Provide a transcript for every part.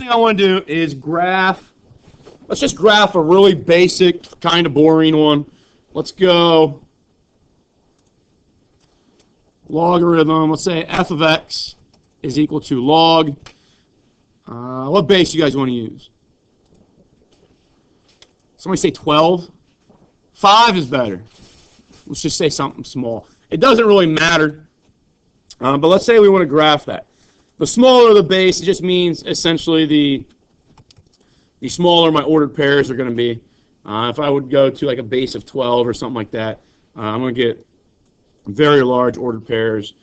thing I want to do is graph. Let's just graph a really basic, kind of boring one. Let's go logarithm. Let's say f of x is equal to log. What base you guys want to use? Somebody say 12. 5 is better. Let's just say something small. It doesn't really matter, but let's say we want to graph that. The smaller the base, it just means essentially the smaller my ordered pairs are going to be. If I would go to like a base of 12 or something like that, I'm going to get very large ordered pairs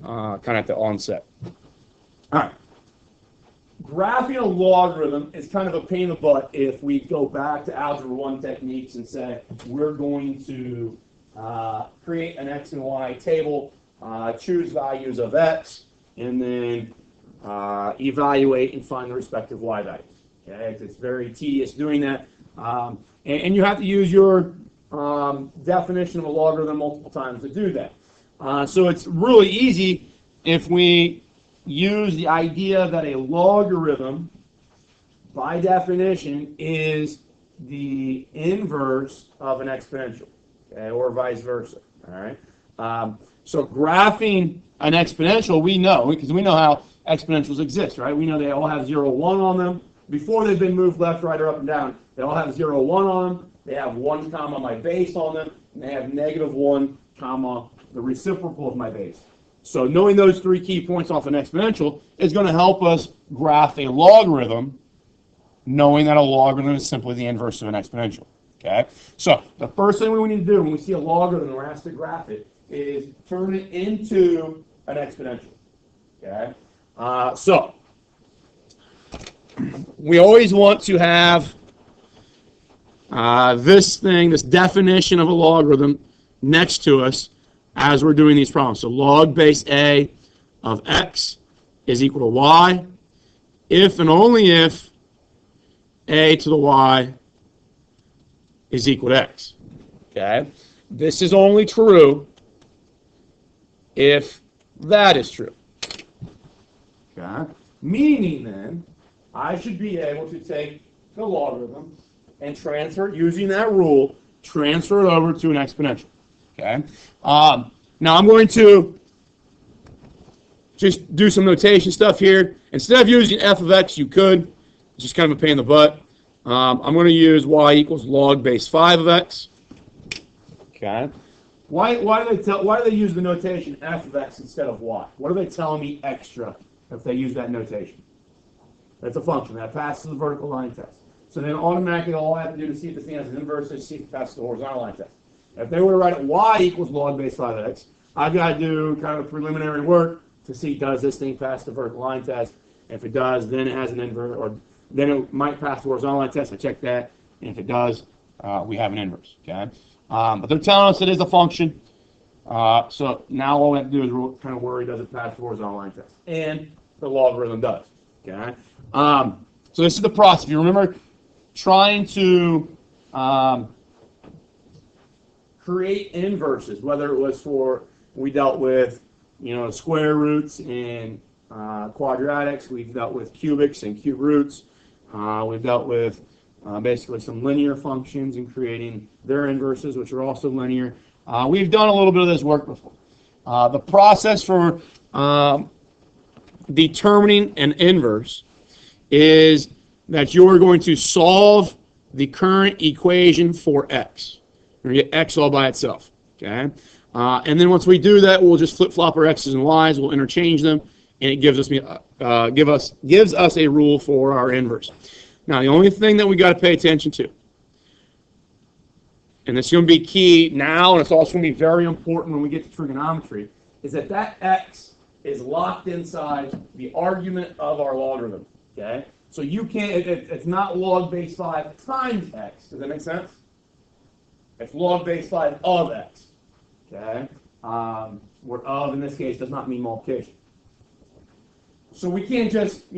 kind of at the onset. All right. Graphing a logarithm is kind of a pain in the butt if we go back to Algebra 1 techniques and say we're going to create an x and y table, choose values of x, and then evaluate and find the respective y values. Okay? It's very tedious doing that. And you have to use your definition of a logarithm multiple times to do that. So it's really easy if we use the idea that a logarithm, by definition, is the inverse of an exponential, okay, or vice versa. All right. So graphing an exponential, we know, because we know how exponentials exist, right? We know they all have 0, 1 on them. Before they've been moved left, right, or up and down, they all have 0, 1 on them. They have 1 comma my base on them, and they have -1 comma the reciprocal of my base. So knowing those 3 key points off an exponential is going to help us graph a logarithm, knowing that a logarithm is simply the inverse of an exponential. Okay? So the first thing we need to do when we see a logarithm and we're asked to graph it is turn it into an exponential. Okay? So we always want to have this definition of a logarithm next to us as we're doing these problems. So log base a of x is equal to y if and only if a to the y is equal to x. Okay? This is only true if that is true. Okay? Meaning then, I should be able to take the logarithm and transfer, using that rule, transfer it over to an exponential. Okay. Now I'm going to just do some notation stuff here. Instead of using f of x, you could. It's just kind of a pain in the butt. I'm going to use y equals log base 5 of x. Okay. Why do they use the notation f of x instead of y? What are they telling me extra if they use that notation? That's a function that passes the vertical line test. So then automatically all I have to do to see if this thing has an inverse is see if it passes the horizontal line test. If they were to write it y equals log base 5 of x, I've got to do kind of preliminary work to see does this thing pass the vertical line test. If it does, then it has an inverse, or then it might pass the horizontal line test. I check that, and if it does, we have an inverse. Okay, but they're telling us it is a function. So now all we have to do is kind of worry does it pass the horizontal line test, and the logarithm does. Okay, so this is the process. If you remember, trying to create inverses, whether it was for, we dealt with, square roots and quadratics, we've dealt with cubics and cube roots, we've dealt with basically some linear functions and creating their inverses, which are also linear. We've done a little bit of this work before. The process for determining an inverse is that you're going to solve the current equation for x. We're going to get x all by itself. Okay? And then once we do that, we'll just flip-flop our x's and y's, we'll interchange them, and it gives us a rule for our inverse. Now, the only thing that we got to pay attention to, and it's going to be key now, and it's also going to be very important when we get to trigonometry, is that x is locked inside the argument of our logarithm. Okay? So you can't, it's not log base 5 times x. Does that make sense? It's log base 5 of x. Okay? Where of, in this case, does not mean multiplication. So we can't just,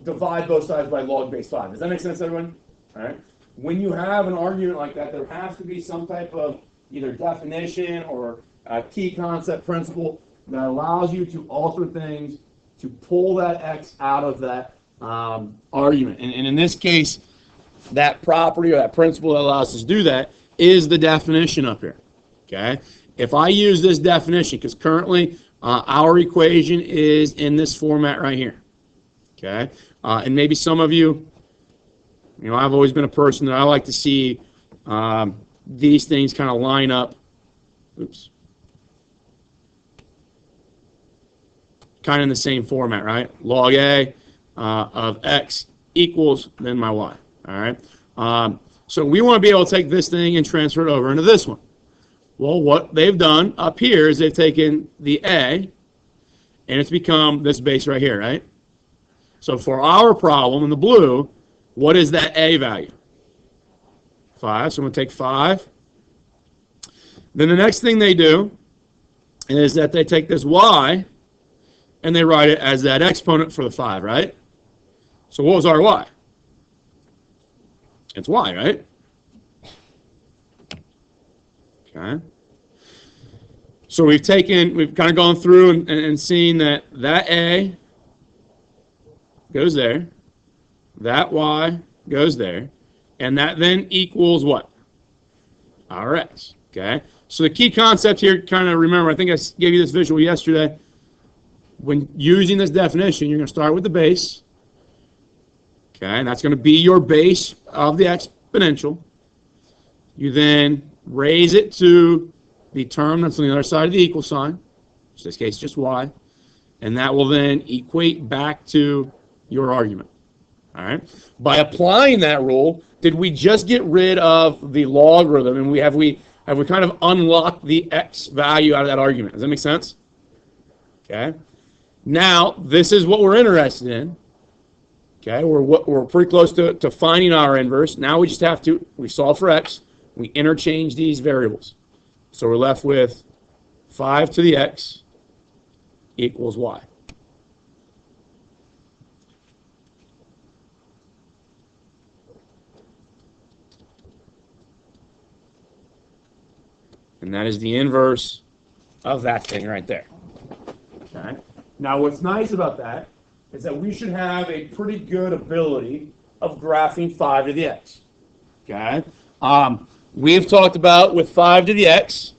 divide both sides by log base 5. Does that make sense, everyone? All right? When you have an argument like that, there has to be some type of either definition or a key concept principle that allows you to alter things to pull that x out of that argument. And in this case, that property or that principle that allows us to do that is the definition up here. Okay? If I use this definition, because currently our equation is in this format right here. Okay? And maybe some of you, I've always been a person that I like to see these things kind of line up. Oops. Kind of in the same format, right? Log A of X equals then my Y. All right? So we want to be able to take this thing and transfer it over into this one. Well, what they've done up here is they've taken the A, and it's become this base right here, right? So for our problem in the blue, what is that A value? 5. So I'm going to take 5. Then the next thing they do is that they take this Y, and they write it as that exponent for the 5, right? So what was our Y? It's Y, right? Okay. So we've kind of gone through and seen that A goes there, that Y goes there, and that then equals what? Our X. Okay. So the key concept here, kind of remember, I think I gave you this visual yesterday. When using this definition, you're going to start with the base. Okay, and that's going to be your base of the exponential. You then raise it to the term that's on the other side of the equal sign, in this case just Y, and that will then equate back to your argument. All right. By applying that rule, did we just get rid of the logarithm, and have we kind of unlocked the X value out of that argument? Does that make sense? Okay. Now this is what we're interested in. Okay, we're pretty close to finding our inverse. Now we just have to, we solve for X, we interchange these variables. So we're left with 5 to the X equals Y. And that is the inverse of that thing right there. Okay. Now what's nice about that is that we should have a pretty good ability of graphing 5 to the X. Okay? We've talked about with 5 to the X,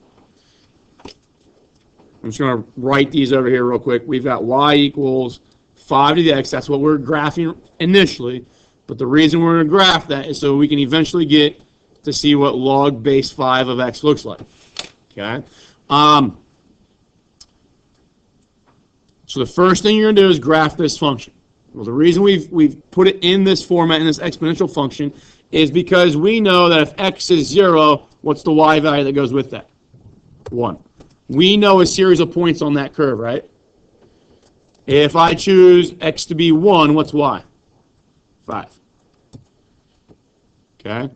I'm just going to write these over here real quick. We've got Y equals 5 to the X. That's what we're graphing initially. But the reason we're going to graph that is so we can eventually get to see what log base 5 of X looks like. Okay? So the first thing you're going to do is graph this function. Well, the reason we've put it in this format, in this exponential function, is because we know that if X is 0, what's the Y value that goes with that? 1. We know a series of points on that curve, right? If I choose X to be 1, what's Y? 5. Okay?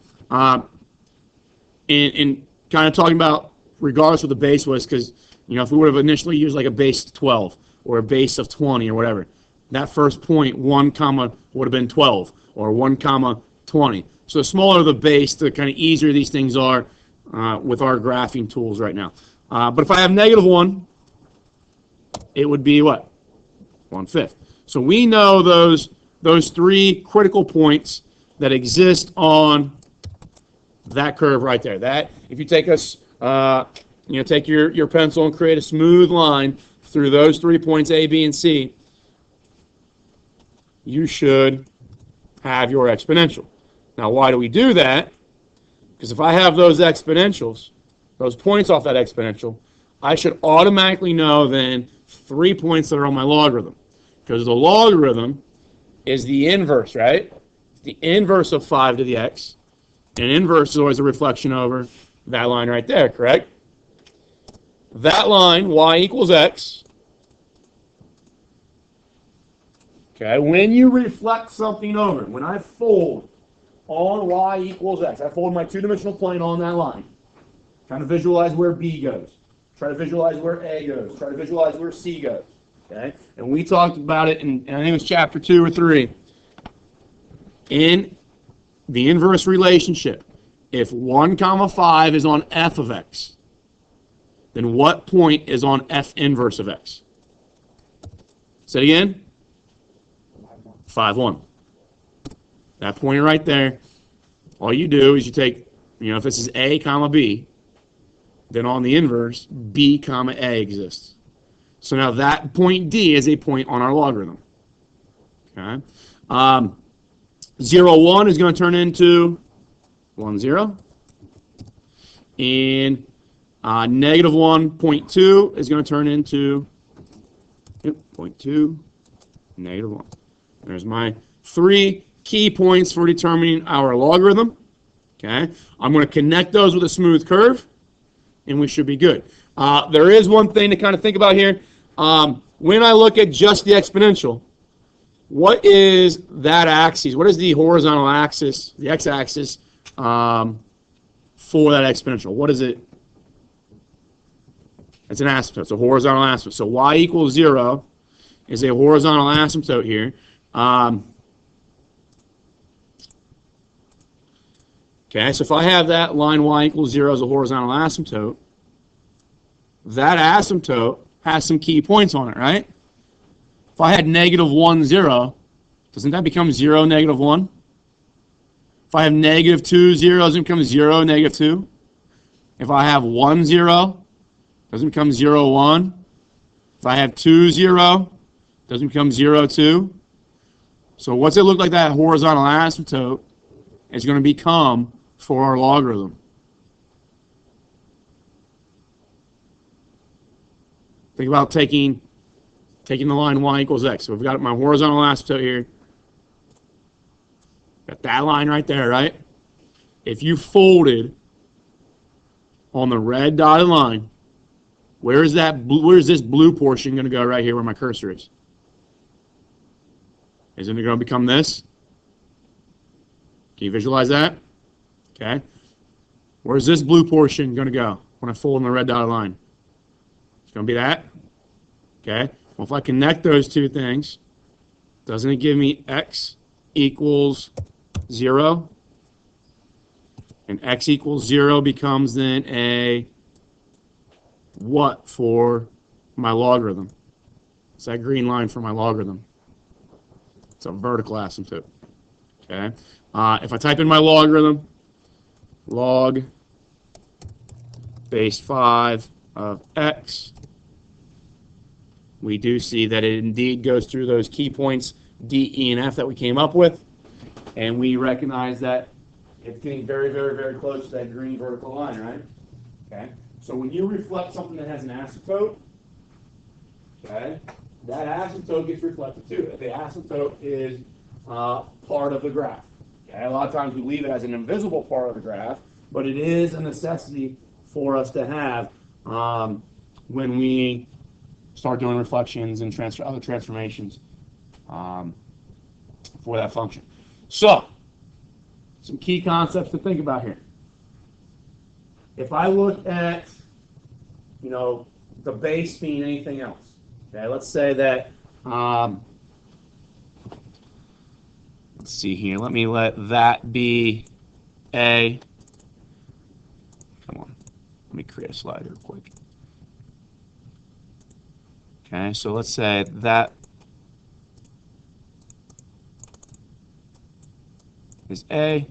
In kind of talking about regardless of the base was, because if we would have initially used like a base 12 or a base of 20 or whatever, that first point, 1 comma, would have been 12 or 1 comma 20. So the smaller the base, the kind of easier these things are with our graphing tools right now. But if I have -1, it would be what? 1/5. So we know those 3 critical points that exist on that curve right there. That if you take us, take your pencil and create a smooth line through those 3 points A, B, and C, you should have your exponential. Now, why do we do that? Because if I have those exponentials, those points off that exponential, I should automatically know then 3 points that are on my logarithm. Because the logarithm is the inverse, right? It's the inverse of 5 to the X. And inverse is always a reflection over that line right there, correct? That line, Y equals X. Okay, when you reflect something over, when I fold on Y equals X, I fold my two-dimensional plane on that line. Kind of visualize where B goes. Try to visualize where A goes. Try to visualize where C goes. Okay, and we talked about it in I think it was chapter 2 or 3. In the inverse relationship, if 1 comma 5 is on f of X, then what point is on f inverse of X? Say it again. 5, 1. That point right there, all you do is you take, if this is A comma B, then on the inverse, B comma A exists. So now that point D is a point on our logarithm. Okay. 0, 1 is going to turn into 1, 0. And negative 1.2 is going to turn into 0.2, negative 1. There's my 3 key points for determining our logarithm. Okay, I'm going to connect those with a smooth curve, and we should be good. There is one thing to kind of think about here. When I look at just the exponential, what is that axis? What is the horizontal axis, the x-axis, for that exponential? What is it? It's an asymptote. It's a horizontal asymptote. So y equals 0 is a horizontal asymptote here. Okay, so if I have that line y equals 0 as a horizontal asymptote, that asymptote has some key points on it, right? If I had negative 1, 0, doesn't that become 0, negative 1? If I have negative 2, 0, doesn't it become 0, negative 2? If I have 1, 0, doesn't it become 0, 1? If I have 2, 0, doesn't it become 0, 2? So what's it look like that horizontal asymptote is going to become for our logarithm? Think about taking the line y equals x. So we've got my horizontal asymptote here. Got that line right there, right? If you folded on the red dotted line, where's this blue portion going to go right here where my cursor is? Isn't it going to become this? Can you visualize that? Okay. Where's this blue portion going to go when I fold on the red dotted line? It's going to be that. Okay. Well, if I connect those two things, doesn't it give me x equals 0? And x equals 0 becomes then a what for my logarithm? It's that green line for my logarithm. It's a vertical asymptote. Okay. If I type in my logarithm, log base 5 of x, we do see that it indeed goes through those key points D, E, and F that we came up with, and we recognize that it's getting very, very, very close to that green vertical line, right? Okay. So when you reflect something that has an asymptote, okay, that asymptote gets reflected too. The asymptote is part of the graph. Okay. A lot of times we leave it as an invisible part of the graph, but it is a necessity for us to have when we start doing reflections and other transformations for that function. So, some key concepts to think about here. If I look at, the base being anything else, okay, let's say that, let's see here, let me let that be a, come on, let me create a slide real quick. Okay, so let's say that is A.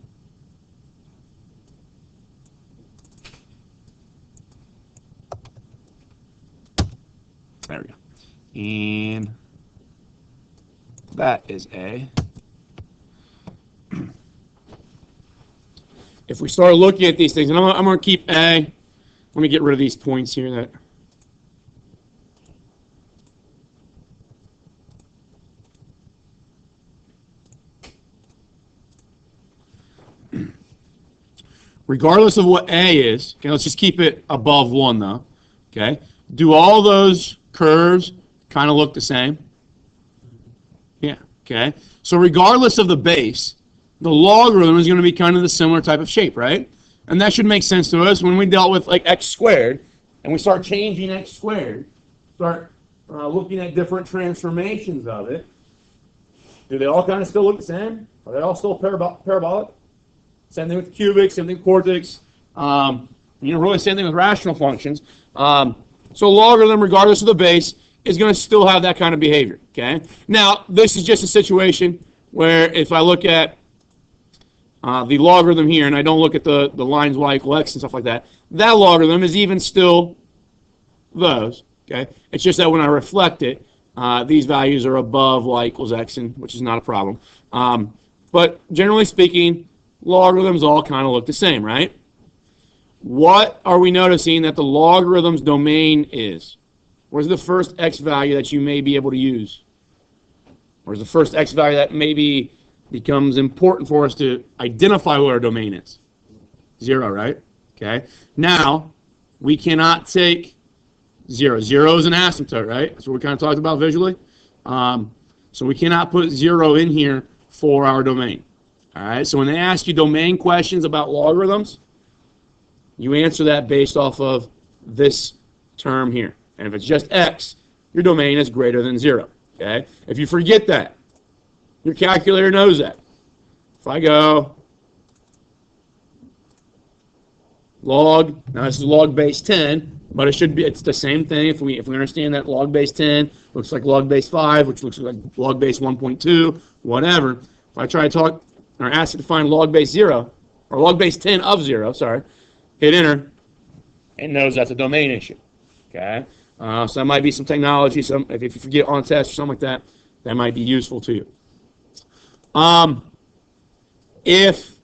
There we go. And that is A. If we start looking at these things, and I'm going to keep A. Let me get rid of these points here that regardless of what A is, okay, let's just keep it above 1 though. Okay, do all those curves kind of look the same? Yeah. Okay, so regardless of the base, the logarithm is going to be kind of the similar type of shape, right? And that should make sense to us when we dealt with like x squared, and we start changing x squared, start looking at different transformations of it. Do they all kind of still look the same? Are they all still parabolic? Same thing with cubic, same thing with quartics. Really same thing with rational functions. So logarithm, regardless of the base, is going to still have that kind of behavior. Okay. Now, this is just a situation where if I look at the logarithm here, and I don't look at the lines y equal x and stuff like that, that logarithm is even still those. Okay, it's just that when I reflect it, these values are above y equals x, which is not a problem. But generally speaking, logarithms all kind of look the same, right? What are we noticing that the logarithm's domain is? Where's the first x value that you may be able to use? Where's the first x value that maybe becomes important for us to identify what our domain is? 0, right? Okay. Now, we cannot take 0. 0 is an asymptote, right? That's what we kind of talked about visually. So we cannot put 0 in here for our domain. All right. So when they ask you domain questions about logarithms, you answer that based off of this term here. And if it's just x, your domain is greater than 0. Okay? If you forget that, your calculator knows that. If I go log, now this is log base 10, but it's the same thing. If we understand that log base 10 looks like log base 5, which looks like log base 1.2, whatever. If I try to talk or ask it to find log base 0, or log base 10 of 0, sorry, hit enter, it knows that's a domain issue. Okay? So that might be some technology. If you forget on test or something like that, that might be useful to you. If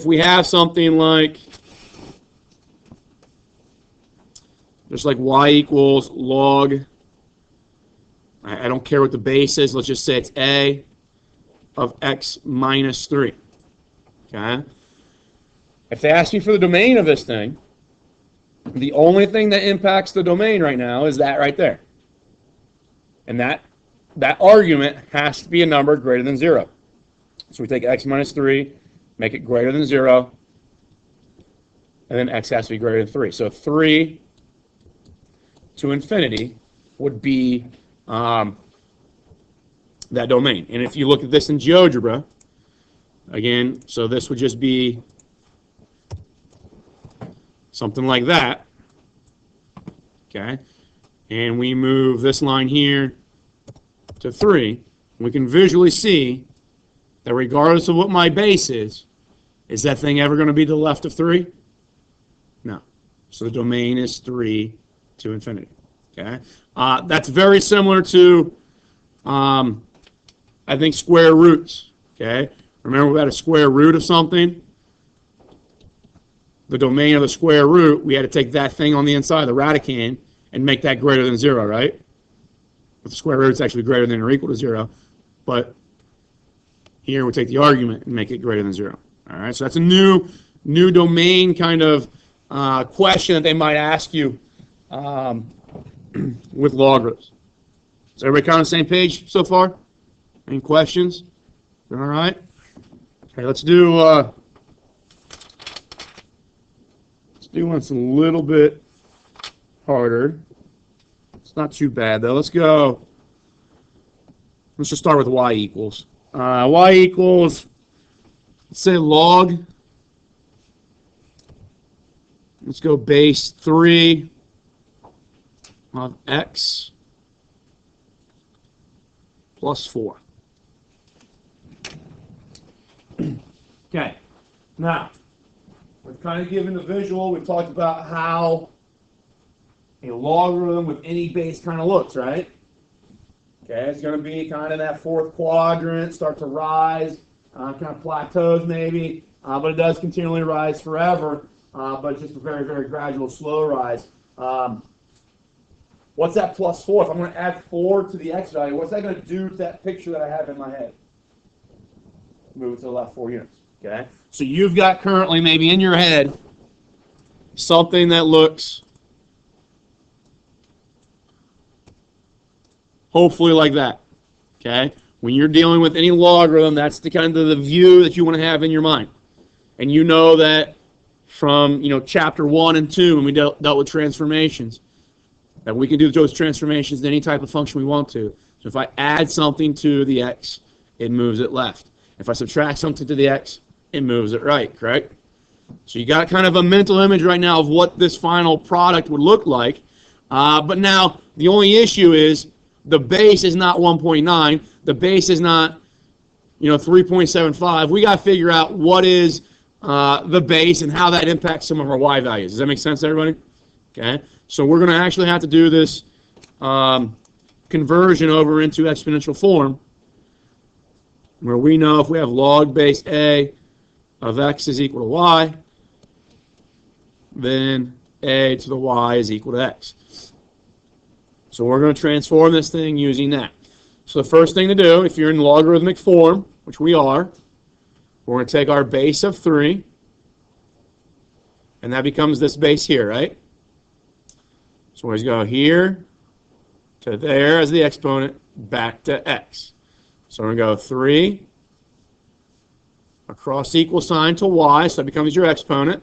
we have something like, just like y equals log, I don't care what the base is, let's just say it's a of x minus 3. Okay? If they ask me for the domain of this thing, the only thing that impacts the domain right now is that right there. And that argument has to be a number greater than 0. So we take x minus 3, make it greater than 0, and then x has to be greater than 3. So 3 to infinity would be that domain. And if you look at this in GeoGebra, again, so this would just be something like that. Okay? And we move this line here to 3. We can visually see that regardless of what my base is that thing ever going to be to the left of 3? No. So the domain is 3 to infinity. Okay? That's very similar to, I think, square roots. Okay? Remember we had a square root of something? The domain of the square root, we had to take that thing on the inside, the radicand, and make that greater than 0, right? But the square root is actually greater than or equal to 0. But here we take the argument and make it greater than 0. All right, so that's a new domain kind of question that they might ask you with logarithms. Is everybody kind of on the same page so far? Any questions? All right. Okay, let's do one that's a little bit harder. It's not too bad though. Let's just start with y equals. Y equals, let's say log. Let's go base 3 of x plus 4. Okay, now we've kind of given the visual. We've talked about how a logarithm with any base kind of looks, right? Okay, it's going to be kind of that fourth quadrant, start to rise, kind of plateaus maybe, but it does continually rise forever, but it's just a very, very gradual, slow rise. What's that plus 4? If I'm going to add 4 to the x value, what's that going to do to that picture that I have in my head? Move it to the left 4 units. Okay, so you've got currently maybe in your head something that looks hopefully like that. Okay, when you're dealing with any logarithm, that's the kind of the view that you want to have in your mind, and you know that from chapter 1 and 2 when we dealt with transformations, that we can do those transformations to any type of function we want to. So if I add something to the x, it moves it left. If I subtract something to the x, it moves it right, correct? So you got kind of a mental image right now of what this final product would look like. But now the only issue is the base is not 1.9. The base is not 3.75. We got to figure out what is the base and how that impacts some of our y values. Does that make sense to everybody? Okay. So we're going to actually have to do this conversion over into exponential form, where we know if we have log base a of x is equal to y, then a to the y is equal to x. So we're going to transform this thing using that. So the first thing to do, if you're in logarithmic form, which we are, we're going to take our base of 3, and that becomes this base here, right? So we always go here to there as the exponent, back to x. So we're going to go 3 across equal sign to y, so that becomes your exponent.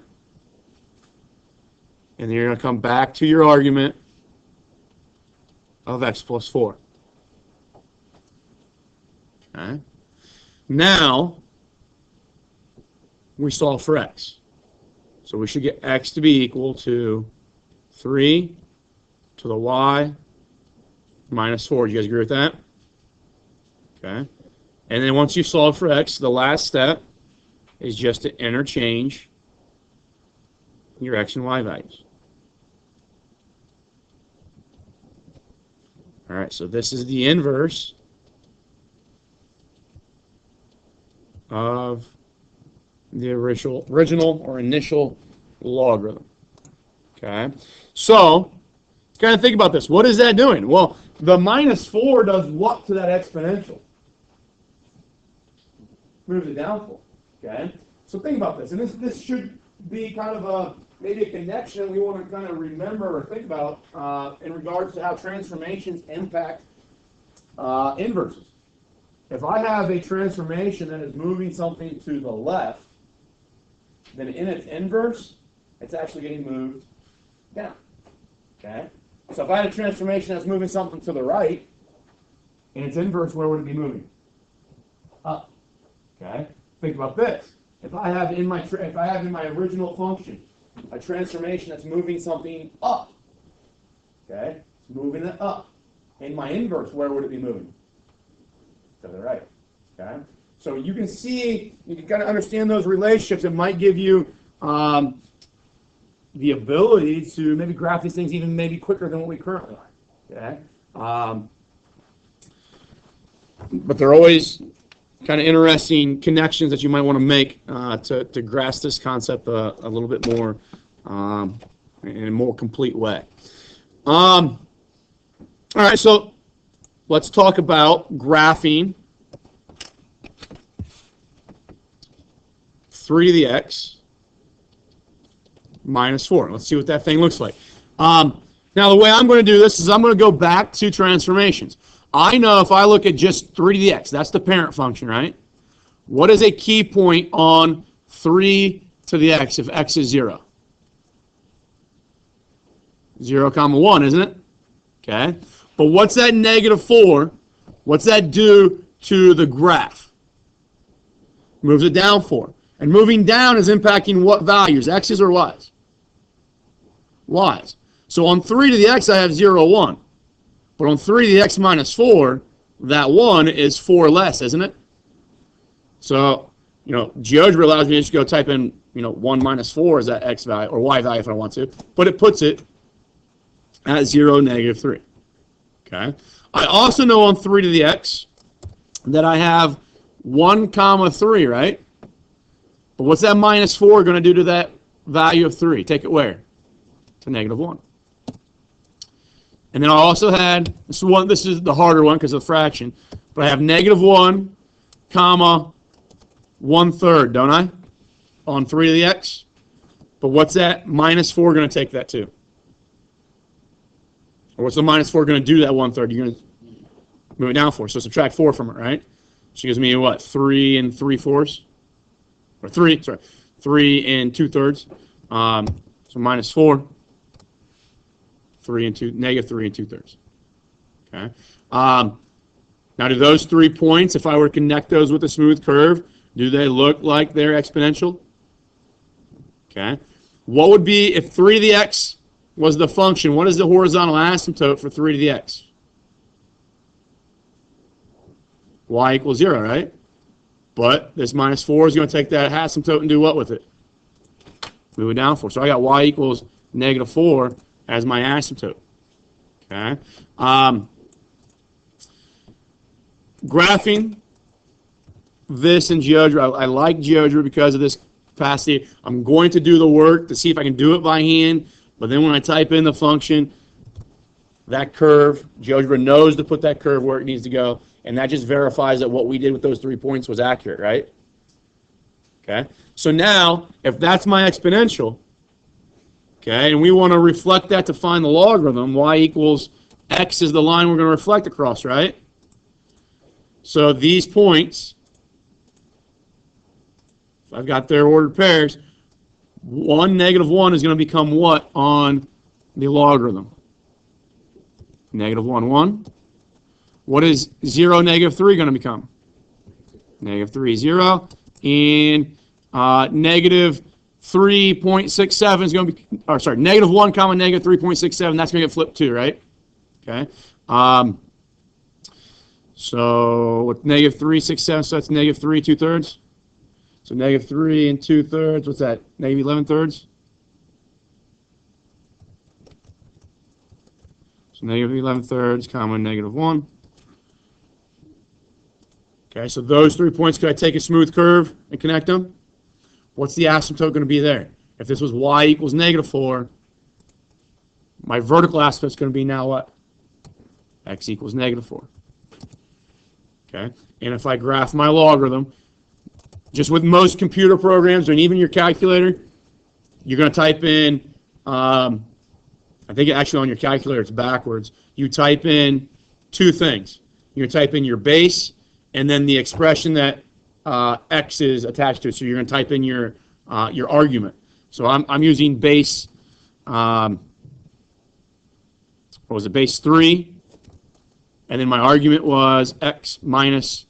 And then you're going to come back to your argument of x plus 4. Okay. Now, we solve for x. So we should get x to be equal to 3 to the y minus 4. Do you guys agree with that? Okay. And then once you solve for x, the last step is just to interchange your x and y values. All right, so this is the inverse of the original or initial logarithm. Okay, so kind of think about this. What is that doing? Well, the minus 4 does what to that exponential? Moves it down 4. Okay, so think about this, and this should be kind of maybe a connection we want to kind of remember or think about in regards to how transformations impact inverses. If I have a transformation that is moving something to the left, then in its inverse, it's actually getting moved down. Okay? So if I had a transformation that's moving something to the right, in its inverse, where would it be moving? Up. Okay? Think about this. If I have in my original function a transformation that's moving something up, okay, it's moving it up. In my inverse, where would it be moving? To the right. Okay, so you can see, you can kind of understand those relationships. It might give you the ability to maybe graph these things even maybe quicker than what we currently are. Okay, but they're always kind of interesting connections that you might want to make to grasp this concept a little bit more in a more complete way. All right, so let's talk about graphing 3 to the x minus 4. Let's see what that thing looks like. Now, the way I'm going to do this is I'm going to go back to transformations. I know if I look at just 3 to the x, that's the parent function, right? What is a key point on 3 to the x if x is 0? 0, 1, isn't it? Okay. But what's that negative 4? What's that do to the graph? Moves it down 4. And moving down is impacting what values? X's or y's? Y's. So on 3 to the x, I have 0, 1. But on 3 to the x minus 4, that 1 is 4 less, isn't it? So, GeoGebra allows me to just go type in, 1 minus 4 is that x value, or y value if I want to. But it puts it at 0, negative 3. Okay. I also know on 3 to the x that I have 1, 3, right? But what's that minus 4 going to do to that value of 3? Take it where? To negative 1. And then I also had, this is the harder one because of the fraction, but I have negative 1, 1/3, don't I? On 3 to the x. But what's that minus 4 going to take that to? Or what's the minus 4 going to do to that 1/3? You're going to move it down 4. So subtract 4 from it, right? So it gives me what? 3 3/4? Or 3 2/3. So minus 4. Negative 3 2/3. Okay. Now, do those 3 points, if I were to connect those with a smooth curve, do they look like they're exponential? Okay. What would be if 3 to the x was the function? What is the horizontal asymptote for 3 to the x? y equals 0, right? But this minus 4 is going to take that asymptote and do what with it? Move it down 4. So I got y equals negative 4 as my asymptote. Okay. Graphing this in GeoGebra, I like GeoGebra because of this capacity. I'm going to do the work to see if I can do it by hand, but then when I type in the function, that curve, GeoGebra knows to put that curve where it needs to go, and that just verifies that what we did with those 3 points was accurate, right? Okay. So now, if that's my exponential, okay, and we want to reflect that to find the logarithm, y equals x is the line we're going to reflect across, right? So these points, if I've got their ordered pairs, 1, negative 1 is going to become what on the logarithm? Negative 1, 1. What is 0, negative 3 going to become? Negative 3, 0. And negative 3.67 is going to be, or sorry, negative 1 comma negative 3.67, that's going to get flipped too, right? Okay. So with negative 3.67, so that's negative 3 2/3. So negative 3 and 2/3, what's that? Negative 11/3. So negative 11/3 comma negative 1. Okay, so those 3 points, could I take a smooth curve and connect them? What's the asymptote going to be there? If this was y equals negative 4, my vertical asymptote is going to be now what? X equals negative 4. Okay, and if I graph my logarithm, just with most computer programs and even your calculator, you're going to type in, I think actually on your calculator it's backwards. You type in two things. You're going to type in your base and then the expression that x is attached to it. So you're going to type in your argument. So I'm using base, what was it, base 3, and then my argument was x minus,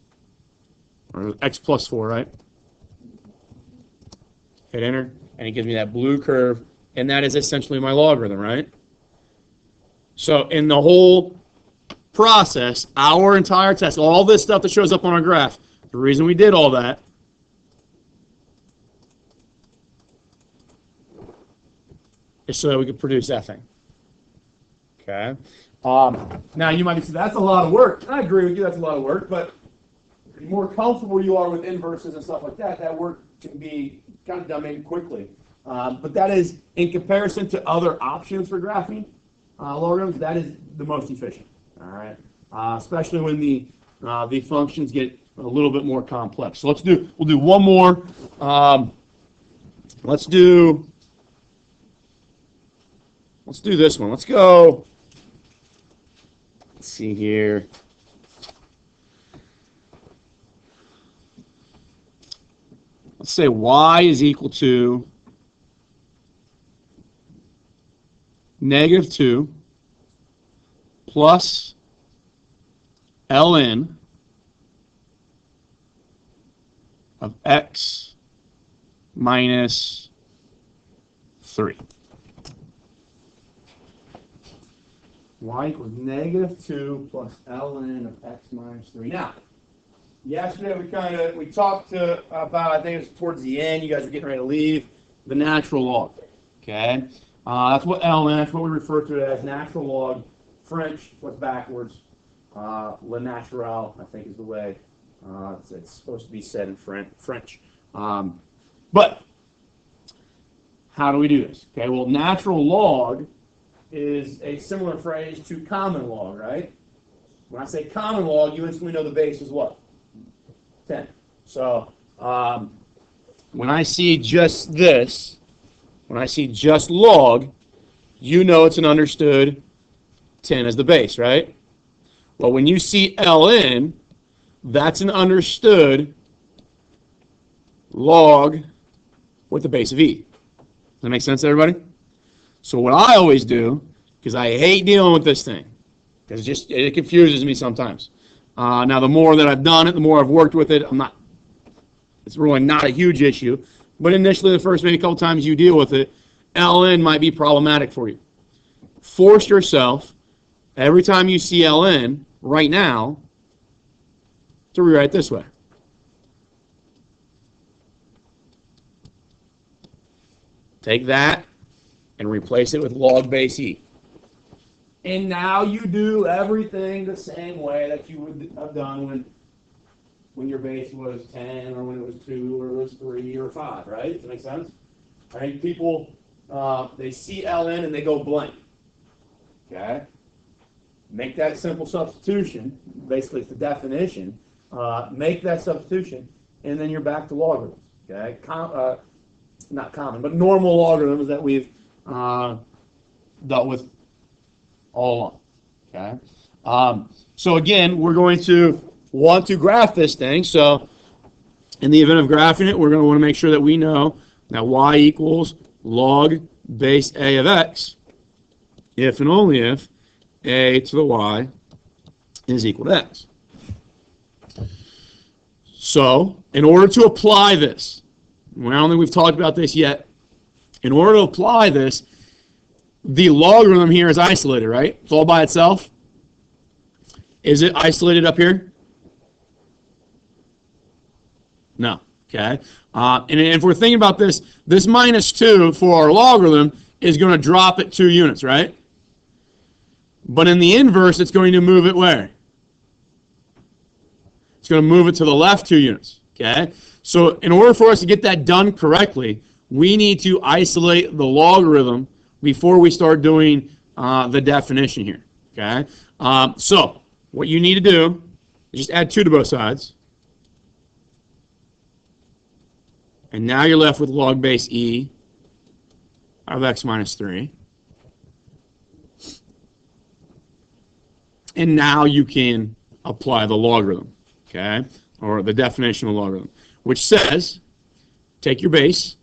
or x plus 4, right? Hit enter, and it gives me that blue curve, and that is essentially my logarithm, right? So in the whole process, our entire test, all this stuff that shows up on our graph, the reason we did all that is so that we could produce that thing. Okay. Now you might be saying, that's a lot of work. I agree with you, that's a lot of work, but the more comfortable you are with inverses and stuff like that, that work can be kind of done in quickly. But that is, in comparison to other options for graphing logarithms, that is the most efficient. All right, especially when the functions get a little bit more complex. So we'll do one more. Let's do this one. Let's go. Let's see here. Let's say y is equal to negative 2 plus ln of x minus 3. Y equals negative 2 plus ln of x minus 3. Now, yesterday we talked about, I think it was towards the end, you guys were getting ready to leave, the natural log. Okay? That's what ln, that's what we refer to as natural log. French, what's backwards? Le naturel, I think is the way it's supposed to be said in French. But how do we do this? Okay, well, natural log is a similar phrase to common log, right? When I say common log, you instantly know the base is what? 10. So when I see just this, when I see just log, you know it's an understood 10 as the base, right? Well, when you see ln, that's an understood log with the base of e. Does that make sense to everybody? So what I always do, because I hate dealing with this thing, because it confuses me sometimes. Now, the more that I've done it, the more I've worked with it, it's really not a huge issue. But initially, the first maybe couple times you deal with it, ln might be problematic for you. Force yourself, every time you see ln, right now, to rewrite it this way. Take that and replace it with log base e. And now you do everything the same way that you would have done when your base was 10 or when it was 2 or it was 3 or 5, right? Does that make sense? I think people, they see ln and they go blank. Okay? Make that simple substitution. Basically, it's the definition. Make that substitution, and then you're back to logarithms. Okay? Not common, but normal logarithms that we've dealt with all along. Okay? So again, we're going to want to graph this thing. So in the event of graphing it, we're going to want to make sure that we know that y equals log base a of x if and only if a to the y is equal to x. So in order to apply this, I don't think we've talked about this yet. In order to apply this, the logarithm here is isolated, right? It's all by itself. Is it isolated up here? No. Okay. And if we're thinking about this, this minus 2 for our logarithm is going to drop it 2 units, right? But in the inverse, it's going to move it where? It's going to move it to the left 2 units. Okay. So in order for us to get that done correctly, we need to isolate the logarithm before we start doing the definition here. Okay. So what you need to do is just add 2 to both sides. And now you're left with log base e of x minus 3. And now you can apply the logarithm, okay, or the definition of logarithm, which says take your base,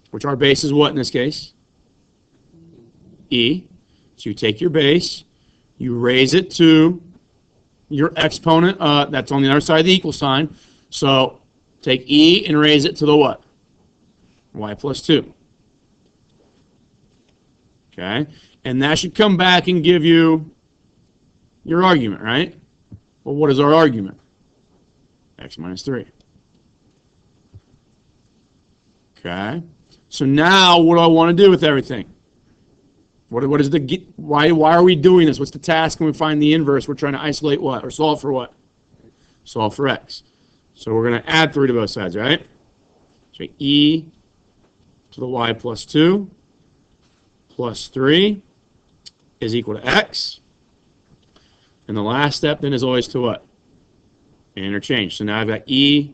which our base is what in this case? E. So you take your base, you raise it to your exponent that's on the other side of the equal sign. So take e and raise it to the what? Y plus 2. Okay? And that should come back and give you your argument, right? Well, what is our argument? X minus 3. Okay? So now what do I want to do with everything? What is the why are we doing this? What's the task when we find the inverse? We're trying to isolate what? Or solve for what? Solve for x. So we're going to add 3 to both sides, right? So e to the y plus 2 plus 3 is equal to x. And the last step then is always to what? Interchange. So now I've got e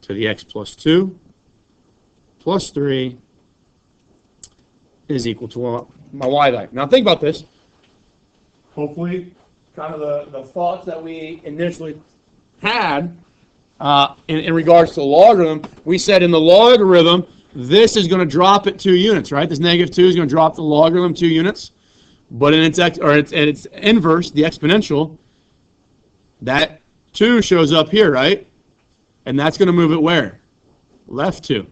to the x plus 2 plus 3 is equal to my y value. Now think about this. Hopefully, kind of the thoughts that we initially had in regards to the logarithm, we said in the logarithm, this is going to drop it 2 units, right? This negative 2 is going to drop the logarithm 2 units. But in its inverse, the exponential, that 2 shows up here, right? And that's going to move it where? Left 2.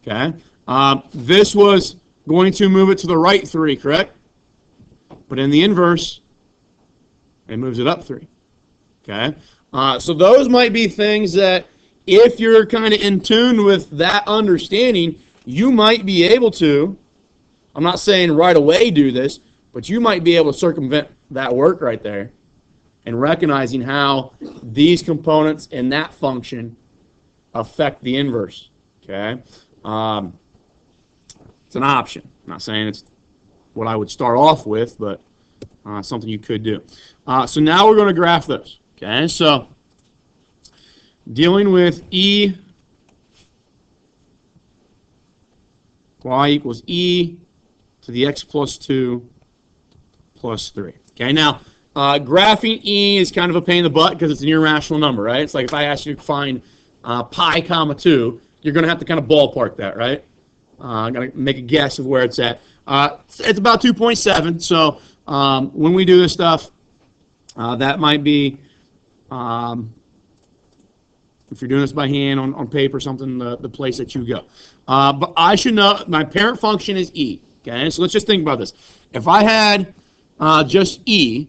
Okay? This was going to move it to the right 3, correct? But in the inverse, it moves it up 3. Okay? So those might be things that if you're kind of in tune with that understanding, you might be able to, I'm not saying right away do this, but you might be able to circumvent that work right there and recognizing how these components in that function affect the inverse. Okay? It's an option. I'm not saying it's what I would start off with, but something you could do. So now we're going to graph those. Okay? So dealing with e, y equals e to the x plus 2 plus 3. Okay, now graphing e is kind of a pain in the butt because it's an irrational number, right? It's like if I asked you to find pi comma 2, you're going to have to kind of ballpark that, right? I'm going to make a guess of where it's at. It's about 2.7, so when we do this stuff, that might be, if you're doing this by hand on paper or something, the place that you go. But I should know my parent function is e. Okay, so let's just think about this. If I had just e,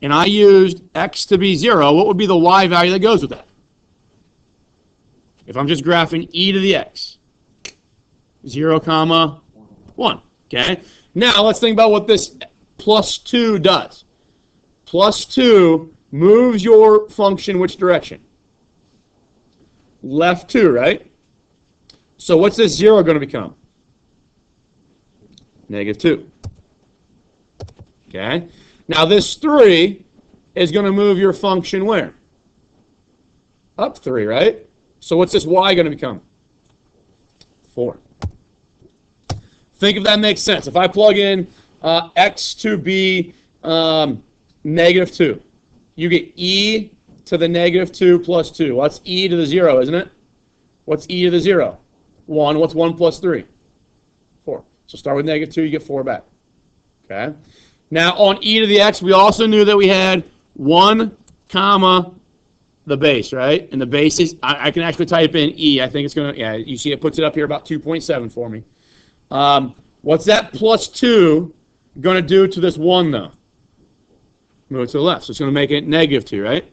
and I used x to be 0, what would be the y value that goes with that? If I'm just graphing e to the x, 0, comma 1. Okay? Now let's think about what this plus 2 does. Plus 2 moves your function which direction? Left 2, right? So what's this 0 going to become? Negative 2. Okay? Now this 3 is going to move your function where? Up 3, right? So what's this y going to become? 4. Think if that makes sense. If I plug in x to be negative 2, you get e to the negative 2 plus 2. Well, that's e to the 0, isn't it? What's e to the 0? 1. What's 1 plus 3? 4. So start with negative 2, you get 4 back. Okay? Now on e to the x, we also knew that we had 1 comma the base, right? And the base is, I can actually type in e. I think it's going to, yeah, you see it puts it up here about 2.7 for me. What's that plus 2 going to do to this 1, though? Move it to the left. So it's going to make it negative 2, right?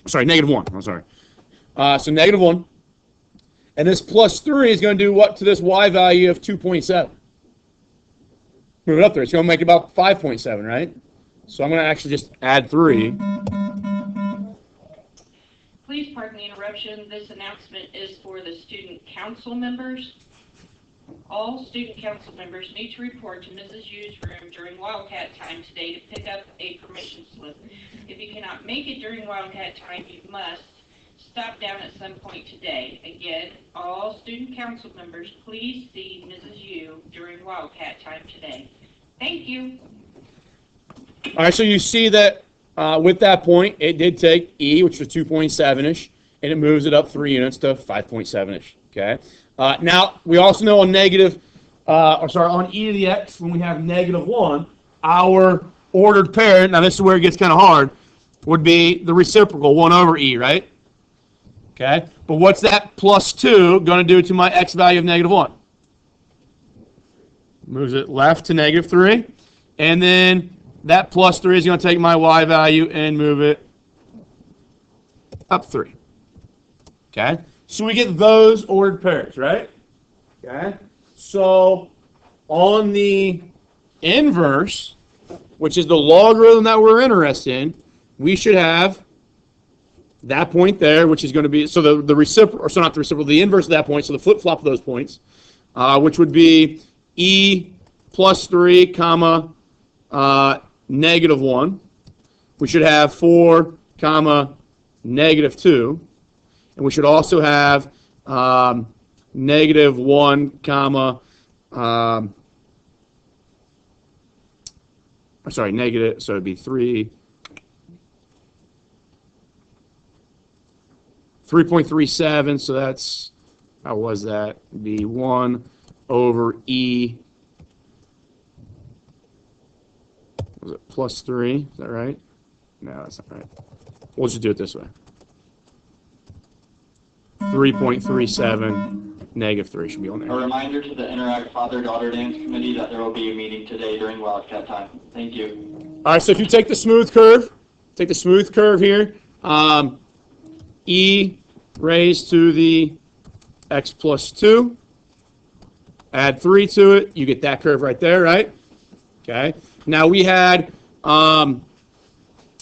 Sorry, negative 1. I'm sorry. So negative 1. And this plus 3 is going to do what to this y value of 2.7? Move it up there. It's going to make it about 5.7, right? So I'm going to actually just add 3. Please pardon the interruption. This announcement is for the student council members. All student council members need to report to Mrs. Yu's room during Wildcat time today to pick up a permission slip. If you cannot make it during Wildcat time, you must stop down at some point today. Again, all student council members, please see Mrs. Yu during Wildcat time today. Thank you. All right, so you see that with that point, it did take e, which was 2.7-ish, and it moves it up 3 units to 5.7-ish. Okay. Now we also know on on e to the x, when we have negative 1, our ordered pair. Now this is where it gets kind of hard. Would be the reciprocal 1 over e, right? Okay. But what's that plus 2 going to do to my x value of negative 1? Moves it left to negative 3, and then that plus 3 is going to take my y value and move it up 3. Okay? So we get those ordered pairs, right? Okay? So on the inverse, which is the logarithm that we're interested in, we should have that point there, which is going to be, so the reciprocal, or so not the reciprocal, the inverse of that point, so the flip-flop of those points, which would be e plus 3, comma, negative 1. We should have 4, comma, negative 2. And we should also have negative 1, comma, negative, so it'd be 3.37, so that's, how was that? It'd be 1 over e, was it plus 3? Is that right? No, that's not right. We'll just do it this way. 3.37, negative 3 should be on there. A reminder to the Interact Father-Daughter Dance Committee that there will be a meeting today during Wildcat time. Thank you. All right, so if you take the smooth curve here, e raised to the x plus 2, add 3 to it, you get that curve right there, right? Okay. Now we had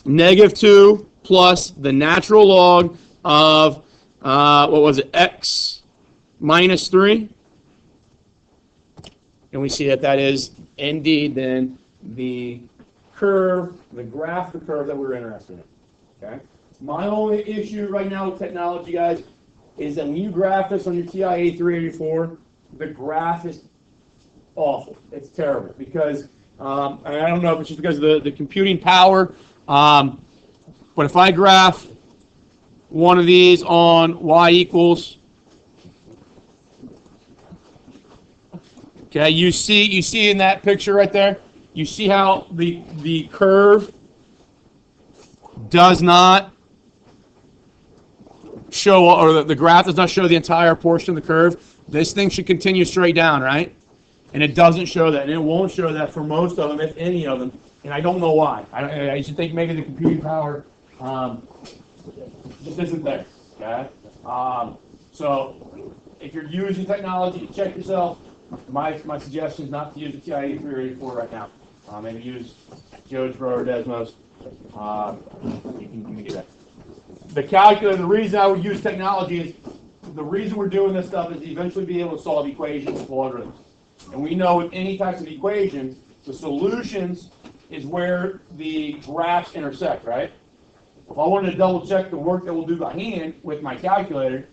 negative 2 plus the natural log of what was it, x minus 3, and we see that that is indeed then the curve, the graph, the curve that we're interested in. Okay. My only issue right now with technology, guys, is that when you graph this on your TI 8384, the graph is awful. It's terrible because and I don't know if it's just because of the computing power, but if I graph one of these on y equals, okay, you see in that picture right there, you see how the curve does not show, or the graph does not show the entire portion of the curve. This thing should continue straight down, right? And it doesn't show that, and it won't show that for most of them, if any of them. and I don't know why. I should think maybe the computing power just isn't there. Okay. So if you're using technology, check yourself. My suggestion is not to use the TI 83 or 84 right now. Maybe use GeoGebra or Desmos. You can get that. The calculator, the reason I would use technology is, the reason we're doing this stuff is to eventually be able to solve equations with logarithms. And we know with any types of equations, the solutions is where the graphs intersect, right? If I wanted to double check the work that we'll do by hand with my calculator,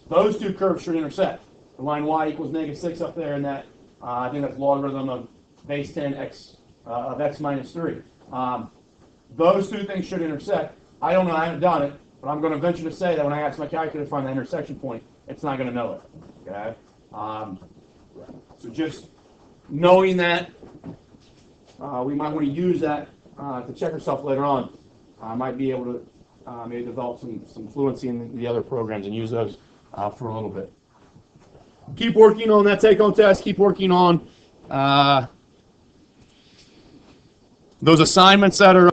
those two curves should intersect. The line y equals -6 up there, and that, I think that's logarithm of base 10 x of x minus 3. Those two things should intersect. I don't know, I haven't done it, but I'm going to venture to say that when I ask my calculator to find the intersection point, it's not going to know it. Okay? So just knowing that, we might want to use that to check ourselves later on. I might be able to maybe develop some fluency in the other programs and use those for a little bit. Keep working on that take-home test. Keep working on those assignments that are